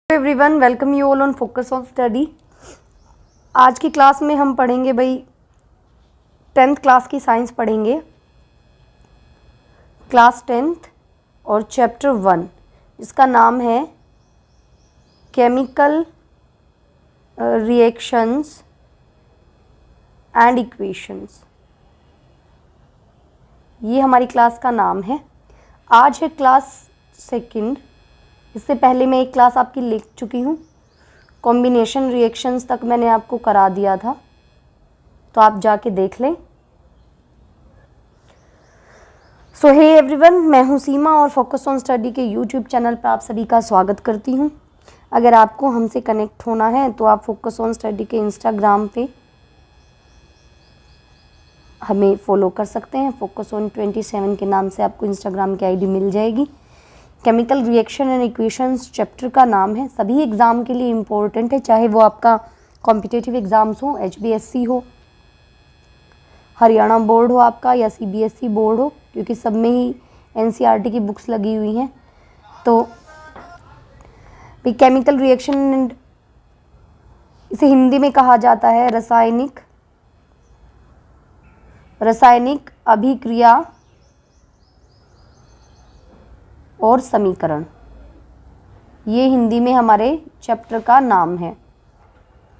Everyone, welcome you all on focus on study. आज की class में हम पढ़ेंगे भाई 10th क्लास की साइंस पढ़ेंगे, क्लास 10th और चैप्टर 1 जिसका नाम है केमिकल रिएक्शंस एंड इक्वेशंस। ये हमारी क्लास का नाम है। आज है क्लास 2। इससे पहले मैं एक क्लास आपकी लिख चुकी हूँ, कॉम्बिनेशन रिएक्शंस तक मैंने आपको करा दिया था, तो आप जाके देख लें। सो हे एवरीवन, मैं हूँ सीमा और फोकस ऑन स्टडी के यूट्यूब चैनल पर आप सभी का स्वागत करती हूँ। अगर आपको हमसे कनेक्ट होना है तो आप फोकस ऑन स्टडी के इंस्टाग्राम पे हमें फॉलो कर सकते हैं। फोकस ऑन 27 के नाम से आपको इंस्टाग्राम की आईडी मिल जाएगी। Chemical reaction and equations chapter का नाम है, सभी एग्ज़ाम के लिए इम्पोर्टेंट है, चाहे वो आपका कॉम्पिटिटिव एग्ज़ाम्स हो, HBSC हो, हरियाणा बोर्ड हो आपका, या CBSE बोर्ड हो, क्योंकि सब में ही NCERT की बुक्स लगी हुई हैं। तो केमिकल रिएक्शन एंड, इसे हिंदी में कहा जाता है रासायनिक अभिक्रिया और समीकरण। ये हिंदी में हमारे चैप्टर का नाम है।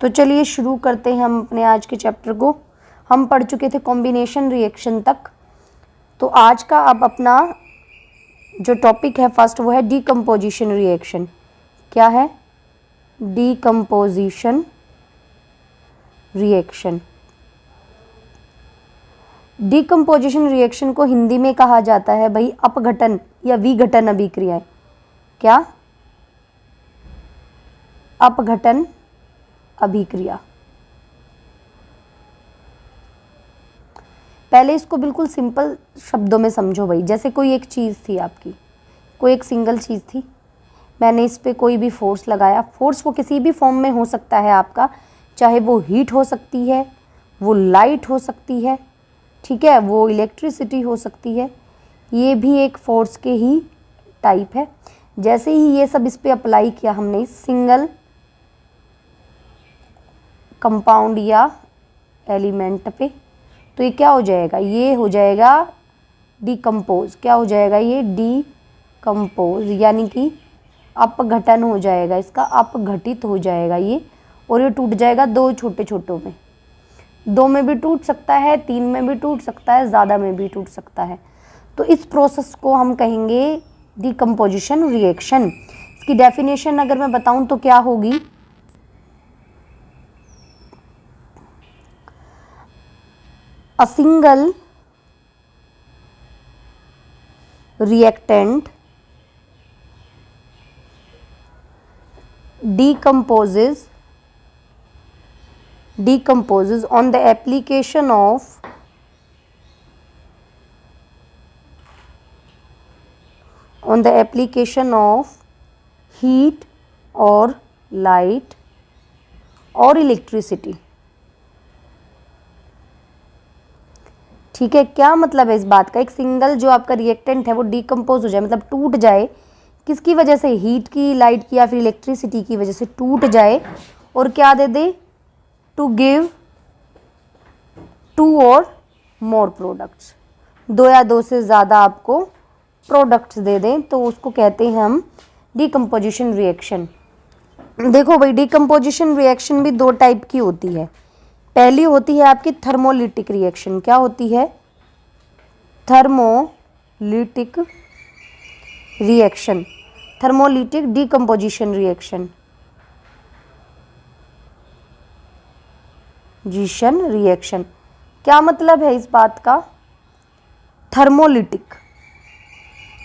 तो चलिए शुरू करते हैं हम अपने आज के चैप्टर को। हम पढ़ चुके थे कॉम्बिनेशन रिएक्शन तक, तो आज का अब अपना जो टॉपिक है फर्स्ट वो है डीकम्पोजिशन रिएक्शन। क्या है? Decomposition reaction. डीकम्पोजिशन रिएक्शन को हिंदी में कहा जाता है भाई अपघटन या विघटन अभिक्रियाएं। क्या? अपघटन अभिक्रिया। पहले इसको बिल्कुल सिंपल शब्दों में समझो भाई। जैसे कोई एक चीज़ थी आपकी, कोई एक सिंगल चीज़ थी, मैंने इस पे कोई भी फोर्स लगाया। फोर्स वो किसी भी फॉर्म में हो सकता है आपका, चाहे वो हीट हो सकती है, वो लाइट हो सकती है, ठीक है, वो इलेक्ट्रिसिटी हो सकती है, ये भी एक फोर्स के ही टाइप है। जैसे ही ये सब इस पे अप्लाई किया हमने इस सिंगल कंपाउंड या एलिमेंट पे, तो ये क्या हो जाएगा? ये हो जाएगा डीकम्पोज। क्या हो जाएगा? ये डीकम्पोज, यानी कि अपघटन हो जाएगा, इसका अपघटित हो जाएगा ये, और ये टूट जाएगा दो छोटे छोटों में। 2 में भी टूट सकता है, 3 में भी टूट सकता है, ज़्यादा में भी टूट सकता है। तो इस प्रोसेस को हम कहेंगे डीकम्पोजिशन रिएक्शन। इसकी डेफिनेशन अगर मैं बताऊं तो क्या होगी? A single reactant decomposes on the application of heat or light और इलेक्ट्रिसिटी। ठीक है, क्या मतलब है इस बात का? एक सिंगल जो आपका रिएक्टेंट है वो डीकम्पोज हो जाए, मतलब टूट जाए, किसकी वजह से? हीट की, लाइट की, या फिर इलेक्ट्रिसिटी की वजह से टूट जाए, और क्या दे दे? टू गिव 2 और मोर प्रोडक्ट्स, 2 या 2 से ज़्यादा आपको प्रोडक्ट्स दे दें, तो उसको कहते हैं हम डीकम्पोजिशन रिएक्शन। देखो भाई, डीकम्पोजिशन रिएक्शन भी 2 टाइप की होती है। पहली होती है आपकी थर्मोलिटिक रिएक्शन। क्या होती है? थर्मोलिटिक रिएक्शन, थर्मोलिटिक डीकम्पोजिशन रिएक्शन, रिएक्शन। क्या मतलब है इस बात का? थर्मोलिटिक,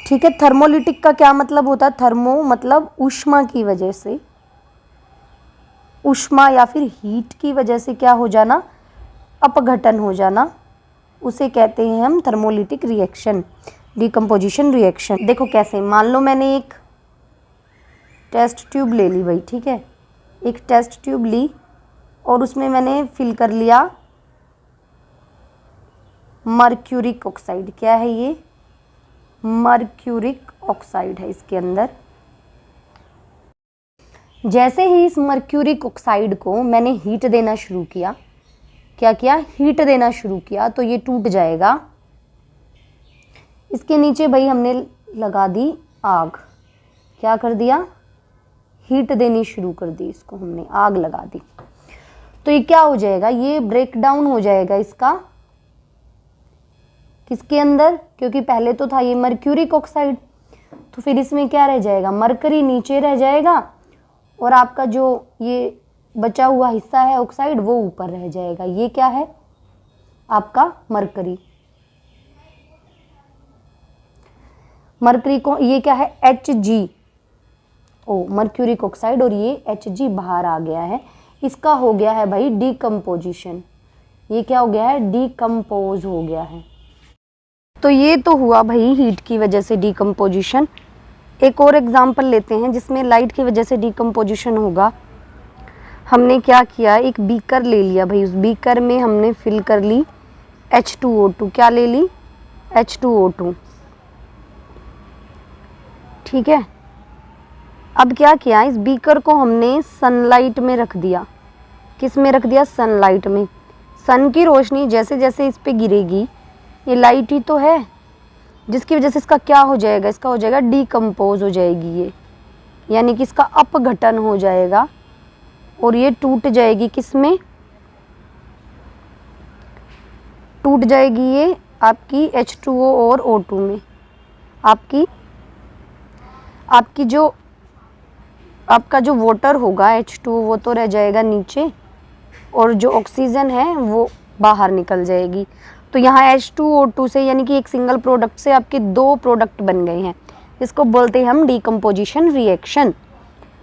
ठीक है, थर्मोलिटिक का क्या मतलब होता है? थर्मो मतलब ऊष्मा की वजह से, ऊष्मा या फिर हीट की वजह से क्या हो जाना? अपघटन हो जाना, उसे कहते हैं हम थर्मोलिटिक रिएक्शन, डीकम्पोजिशन रिएक्शन। देखो कैसे, मान लो मैंने एक टेस्ट ट्यूब ले ली भाई, ठीक है, एक टेस्ट ट्यूब ली और उसमें मैंने फिल कर लिया मर्क्यूरिक ऑक्साइड। क्या है ये? मर्क्यूरिक ऑक्साइड है इसके अंदर। जैसे ही इस मर्क्यूरिक ऑक्साइड को मैंने हीट देना शुरू किया, क्या किया, हीट देना शुरू किया, तो ये टूट जाएगा। इसके नीचे भाई हमने लगा दी आग, क्या कर दिया, हीट देनी शुरू कर दी, इसको हमने आग लगा दी। तो ये क्या हो जाएगा, ये ब्रेक डाउन हो जाएगा इसका, किसके अंदर, क्योंकि पहले तो था ये मर्क्यूरिक ऑक्साइड, तो फिर इसमें क्या रह जाएगा, मरकरी नीचे रह जाएगा और आपका जो ये बचा हुआ हिस्सा है ऑक्साइड वो ऊपर रह जाएगा। ये क्या है आपका मरकरी। मरकरी को ये क्या है, HgO, मर्क्यूरिक ऑक्साइड, और ये Hg बाहर आ गया है। इसका हो गया है भाई डीकम्पोजिशन। ये क्या हो गया है, डीकम्पोज हो गया है। तो ये तो हुआ भाई हीट की वजह से डीकम्पोजिशन। एक और एग्जांपल लेते हैं जिसमें लाइट की वजह से डीकम्पोजिशन होगा। हमने क्या किया, एक बीकर ले लिया भाई, उस बीकर में हमने फिल कर ली H2O2, क्या ले ली, H2O2, ठीक है। अब क्या किया, इस बीकर को हमने सनलाइट में रख दिया। किस में रख दिया, सनलाइट में। सन की रोशनी जैसे जैसे इस पे गिरेगी, ये लाइट ही तो है, जिसकी वजह से इसका क्या हो जाएगा, इसका हो जाएगा डीकम्पोज हो जाएगी ये, यानी कि इसका अपघटन हो जाएगा और ये टूट जाएगी, किस में टूट जाएगी, ये आपकी H2O और O2 में। आपकी जो आपका जो वाटर होगा H2O वो तो रह जाएगा नीचे और जो ऑक्सीजन है वो बाहर निकल जाएगी। तो यहाँ H2O2 से यानी कि एक सिंगल प्रोडक्ट से आपके दो प्रोडक्ट बन गए हैं, इसको बोलते हैं हम डीकम्पोजिशन रिएक्शन।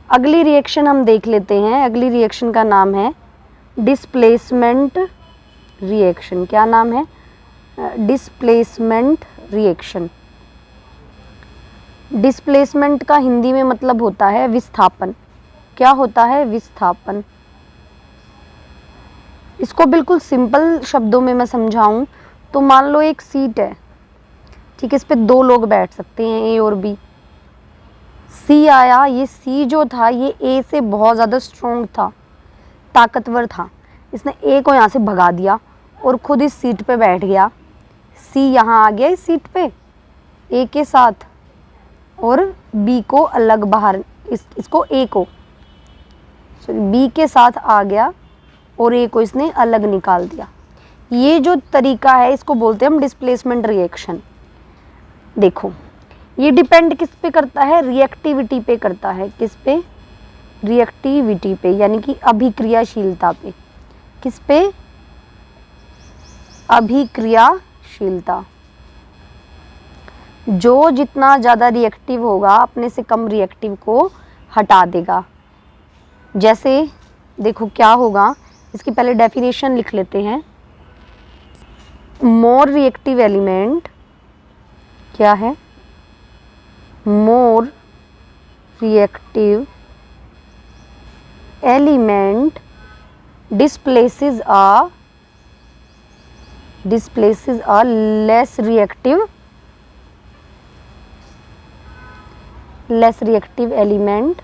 अगली रिएक्शन हम देख लेते हैं। अगली रिएक्शन का नाम है डिस्प्लेसमेंट रिएक्शन। क्या नाम है, डिस्प्लेसमेंट रिएक्शन। डिस्प्लेसमेंट का हिंदी में मतलब होता है विस्थापन। क्या होता है, विस्थापन। इसको बिल्कुल सिंपल शब्दों में मैं समझाऊं तो मान लो एक सीट है, ठीक है, इस पे दो लोग बैठ सकते हैं, ए और बी। सी आया, ये सी जो था ये ए से बहुत ज़्यादा स्ट्रॉन्ग था, ताकतवर था। इसने ए को यहाँ से भगा दिया और खुद इस सीट पे बैठ गया। सी यहाँ आ गया इस सीट पे ए के साथ, और बी को अलग बाहर, इसको ए को बी के साथ आ गया और ए को इसने अलग निकाल दिया। ये जो तरीका है इसको बोलते हैं हम डिस्प्लेसमेंट रिएक्शन। देखो ये डिपेंड किस पे करता है, रिएक्टिविटी पे करता है। किस पे, रिएक्टिविटी पे, यानी कि अभिक्रियाशीलता पे। किस पे, अभिक्रियाशीलता। जो जितना ज़्यादा रिएक्टिव होगा अपने से कम रिएक्टिव को हटा देगा। जैसे देखो क्या होगा, इसकी पहले डेफिनेशन लिख लेते हैं। मोर रिएक्टिव एलिमेंट क्या है, more reactive element displaces a less reactive element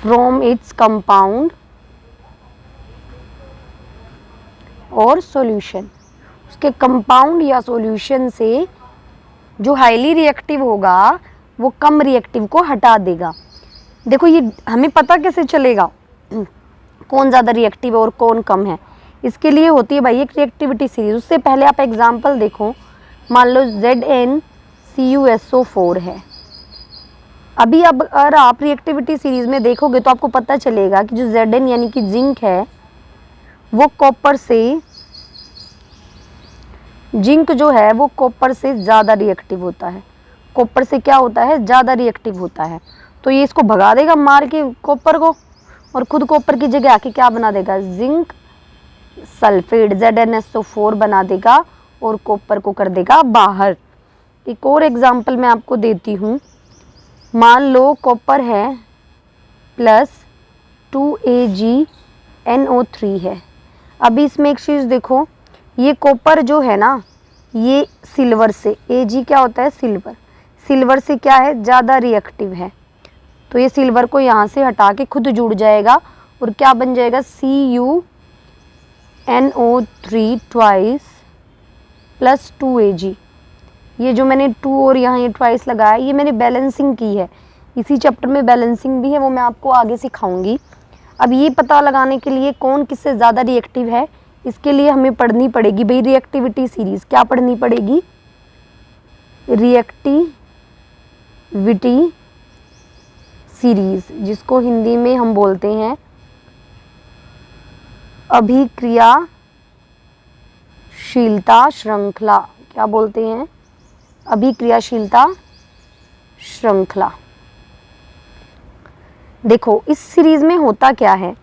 from its compound और सॉल्यूशन। उसके कंपाउंड या सॉल्यूशन से जो हाईली रिएक्टिव होगा वो कम रिएक्टिव को हटा देगा। देखो ये हमें पता कैसे चलेगा कौन ज़्यादा रिएक्टिव है और कौन कम है, इसके लिए होती है भाई एक रिएक्टिविटी सीरीज। उससे पहले आप एग्जांपल देखो, मान लो ZnCuSO4 है। अभी अब अगर आप रिएक्टिविटी सीरीज में देखोगे तो आपको पता चलेगा कि जो Zn यानी कि जिंक है वो कॉपर से, जिंक जो है वो कॉपर से ज़्यादा रिएक्टिव होता है। कॉपर से क्या होता है, ज़्यादा रिएक्टिव होता है। तो ये इसको भगा देगा मार के कॉपर को, और खुद कॉपर की जगह आके क्या बना देगा, जिंक सल्फेट ZnSO4 बना देगा और कॉपर को कर देगा बाहर। एक और एग्जांपल मैं आपको देती हूँ। मान लो कॉपर है प्लस 2AgNO3 है। अभी इसमें एक चीज़ देखो, ये कॉपर जो है ना ये सिल्वर से, Ag क्या होता है, सिल्वर, सिल्वर से क्या है, ज़्यादा रिएक्टिव है, तो ये सिल्वर को यहाँ से हटा के खुद जुड़ जाएगा और क्या बन जाएगा, CuNO3 ट्वाइस प्लस 2Ag। ये जो मैंने 2 और यहाँ ये ट्वाइस लगाया, ये मैंने बैलेंसिंग की है, इसी चैप्टर में बैलेंसिंग भी है, वो मैं आपको आगे सिखाऊंगी। अब ये पता लगाने के लिए कौन किससे ज़्यादा रिएक्टिव है, इसके लिए हमें पढ़नी पड़ेगी भाई रिएक्टिविटी सीरीज़। क्या पढ़नी पड़ेगी, रिएक्टिविटी सीरीज़, जिसको हिंदी में हम बोलते हैं अभिक्रियाशीलता श्रृंखला। क्या बोलते हैं, अभिक्रियाशीलता श्रृंखला। देखो इस सीरीज में होता क्या है,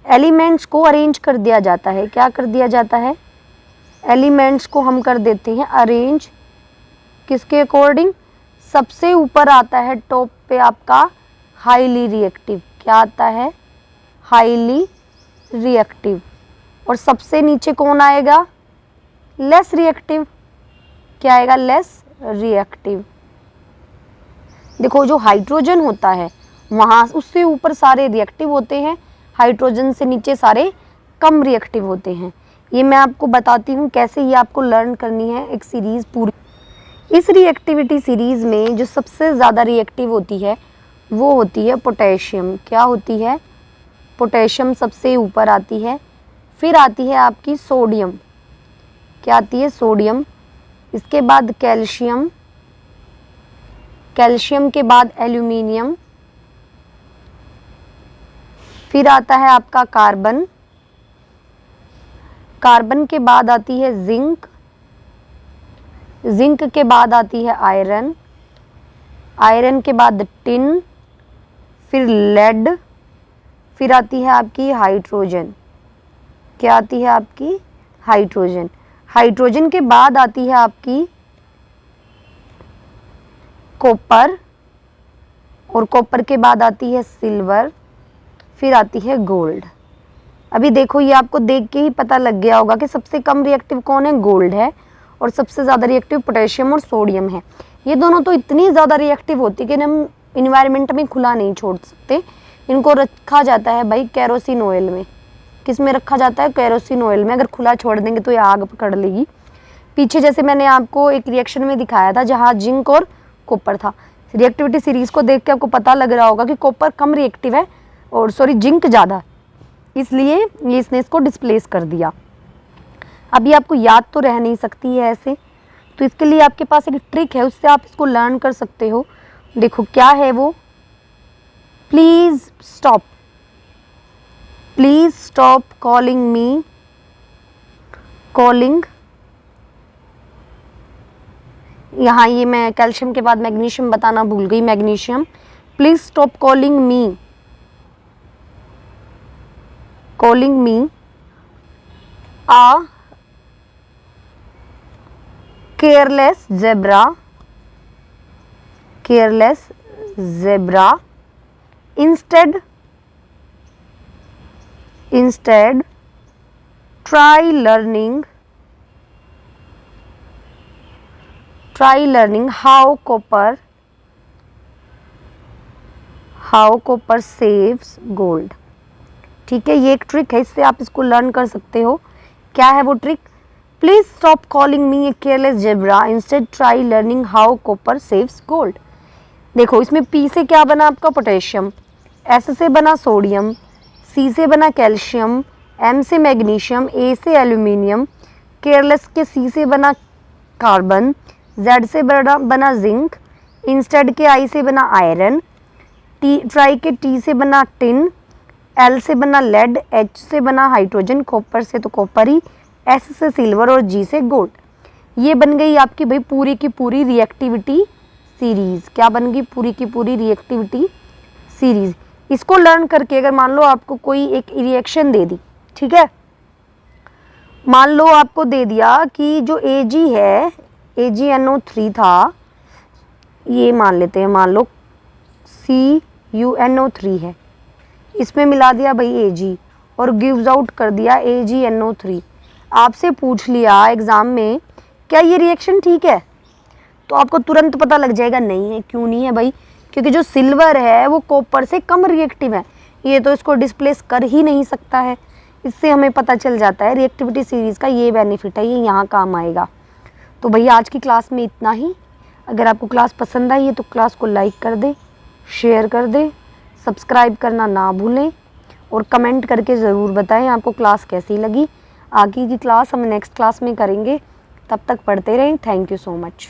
एलिमेंट्स को अरेंज कर दिया जाता है। क्या कर दिया जाता है, एलिमेंट्स को हम कर देते हैं अरेंज, किसके अकॉर्डिंग, सबसे ऊपर आता है टॉप पे आपका हाईली रिएक्टिव। क्या आता है, हाईली रिएक्टिव, और सबसे नीचे कौन आएगा, लेस रिएक्टिव। क्या आएगा, लेस रिएक्टिव। देखो जो हाइड्रोजन होता है वहाँ उससे ऊपर सारे रिएक्टिव होते हैं, हाइड्रोजन से नीचे सारे कम रिएक्टिव होते हैं। ये मैं आपको बताती हूँ कैसे, ये आपको लर्न करनी है एक सीरीज़ पूरी। इस रिएक्टिविटी सीरीज़ में जो सबसे ज़्यादा रिएक्टिव होती है वो होती है पोटेशियम। क्या होती है, पोटेशियम सबसे ऊपर आती है, फिर आती है आपकी सोडियम। क्या आती है, सोडियम, इसके बाद कैल्शियम, कैल्शियम के बाद एल्यूमिनियम, फिर आता है आपका कार्बन, कार्बन के बाद आती है जिंक, जिंक के बाद आती है आयरन, आयरन के बाद टिन, फिर लेड, फिर आती है आपकी हाइड्रोजन। क्या आती है आपकी, हाइड्रोजन। हाइड्रोजन के बाद आती है आपकी कॉपर, और कॉपर के बाद आती है सिल्वर, फिर आती है गोल्ड। अभी देखो ये आपको देख के ही पता लग गया होगा कि सबसे कम रिएक्टिव कौन है, गोल्ड है, और सबसे ज़्यादा रिएक्टिव पोटेशियम और सोडियम है। ये दोनों तो इतनी ज़्यादा रिएक्टिव होती है कि हम इन्वायरमेंट में खुला नहीं छोड़ सकते। इनको रखा जाता है भाई केरोसिन ऑयल में। किस में रखा जाता है, केरोसिन ऑयल में। अगर खुला छोड़ देंगे तो ये आग पकड़ लेगी। पीछे जैसे मैंने आपको एक रिएक्शन में दिखाया था जहाँ जिंक और कॉपर था, रिएक्टिविटी सीरीज़ को देख के आपको पता लग रहा होगा कि कॉपर कम रिएक्टिव है और जिंक ज़्यादा, इसलिए ये इसने इसको डिस्प्लेस कर दिया। अभी आपको याद तो रह नहीं सकती है ऐसे, तो इसके लिए आपके पास एक ट्रिक है, उससे आप इसको लर्न कर सकते हो। देखो क्या है वो, please stop calling me, calling, यहाँ ये मैं कैल्शियम के बाद मैग्नीशियम बताना भूल गई, magnesium. Please stop calling me a careless zebra, instead try learning how copper saves gold। ठीक है, ये एक ट्रिक है, इससे आप इसको लर्न कर सकते हो। क्या है वो trick, please stop calling me a careless zebra, instead try learning how copper saves gold. देखो इसमें P से क्या बना आपका, पोटेशियम, S से बना सोडियम, C से बना कैल्शियम, M से मैग्नीशियम, A से एल्यूमिनियम, केयरलेस के C से बना कार्बन, Z से बना जिंक, इंस्टेड के I से बना आयरन, ट्राई के T से बना टिन, L से बना लेड, H से बना हाइड्रोजन, कॉपर से तो कॉपर ही, S से सिल्वर और G से गोल्ड। ये बन गई आपकी भाई पूरी की पूरी रिएक्टिविटी सीरीज़। क्या बन गई, पूरी की पूरी रिएक्टिविटी सीरीज़। इसको लर्न करके अगर मान लो आपको कोई एक रिएक्शन दे दी, ठीक है, मान लो आपको दे दिया कि जो Ag है, AgNO3 था, ये मान लेते हैं, मान लो CuNO3 है, इसमें मिला दिया भाई Ag और गिव्स आउट कर दिया AgNO3। आपसे पूछ लिया एग्ज़ाम में क्या ये रिएक्शन ठीक है? तो आपको तुरंत पता लग जाएगा नहीं है। क्यों नहीं है भाई? क्योंकि जो सिल्वर है वो कॉपर से कम रिएक्टिव है, ये तो इसको डिस्प्लेस कर ही नहीं सकता है। इससे हमें पता चल जाता है रिएक्टिविटी सीरीज़ का ये बेनिफिट है, ये यहाँ काम आएगा। तो भैया आज की क्लास में इतना ही। अगर आपको क्लास पसंद आई है तो क्लास को लाइक कर दे, शेयर कर दे, सब्सक्राइब करना ना भूलें और कमेंट करके ज़रूर बताएं आपको क्लास कैसी लगी। आगे की क्लास हम नेक्स्ट क्लास में करेंगे, तब तक पढ़ते रहें। Thank you so much.